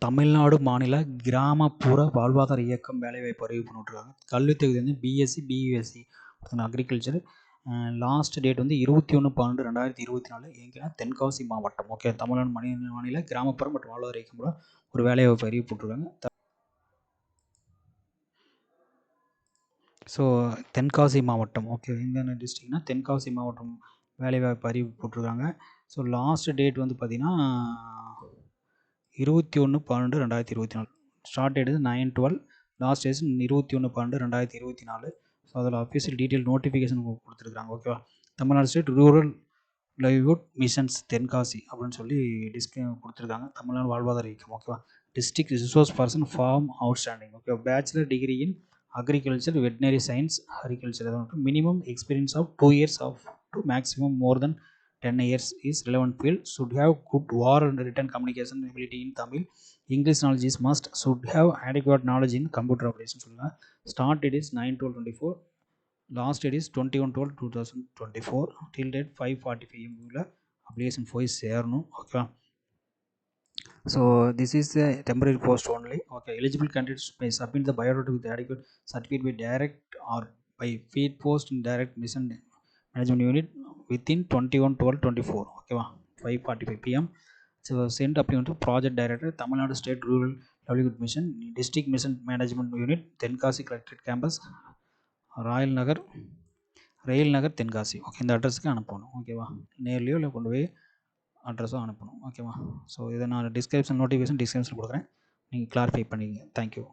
தமிழ்நாடு மாநில கிராமப்புற வாழ்வாதார இயக்கம் வேலைவாய்ப்பு அறிவிப்பு விட்ருக்காங்க. கல்வித் தகுதி வந்து பிஎஸ்சி, பியூஎஸ்சி அக்ரிகல்ச்சர். லாஸ்ட் டேட் வந்து 21/12/2024. எங்கன்னா தென்காசி மாவட்டம். ஓகே, தமிழ்நாடு மாநில கிராமப்புற மற்றும் வாழ்வாதார இயக்கம் ஒரு வேலைவாய்ப்பு அறிவிப்பு விட்ருக்காங்க. ஸோ தென்காசி மாவட்டம், ஓகே, எந்தெந்த டிஸ்ட்ரிக்ட்னா தென்காசி மாவட்டம் வேலைவாய்ப்பு அறிவிப்பு போட்டிருக்காங்க. ஸோ லாஸ்ட் டேட் வந்து பார்த்தீங்கன்னா 21/12/2024. Start date 9/12, last date 21/12/2024. So அதில் அஃபிஷியல் டீட்டெயில் நோட்டிஃபிகேஷன் கொடுத்துருக்காங்க. ஓகேவா, Tamil Nadu state rural livelihood missions Tenkasi அப்படின்னு சொல்லி கொடுத்துருக்காங்க. தமிழ்நாடு வாழ்வாதார இயக்கம். ஓகேவா, district resource person form outstanding. Okay, bachelor degree in agriculture, veterinary science, horticulture. Minimum experience of 2 years to maximum more than 10 years is relevant field. Should have good oral and written communication ability in Tamil. English knowledge is must. Should have adequate knowledge in computer operations. Start date is 9/12/24. Last date is 21/12/2024. Till date 5:40 PM application போய் சேரணும். Okay, so this is a temporary post only. Okay, eligible candidates may submit the biodata with adequate certificate by direct or by feed post in direct mission management unit within 21/12/24. Okay, 5:45 PM. So send applicant to project director, Tamil Nadu State Rural Livelihood Mission, District Mission Management Unit, Tenkasi Collectorate Campus, Royal Nagar Tenkasi. Okay, இந்த அட்ரஸுக்கு அனுப்பணும். ஓகேவா, நேர்லையோ இல்லை கொண்டு போய் அட்ரஸும் அனுப்பணும். ஓகேவா, so இதை நான் டிஸ்கிரிப்ஷன் நோட்டிஃபிகேஷன் டிஸ்கிரிப்ஷன் கொடுக்குறேன், நீங்கள் கிளாரிஃபை பண்ணிக்கங்க. தேங்க்யூ.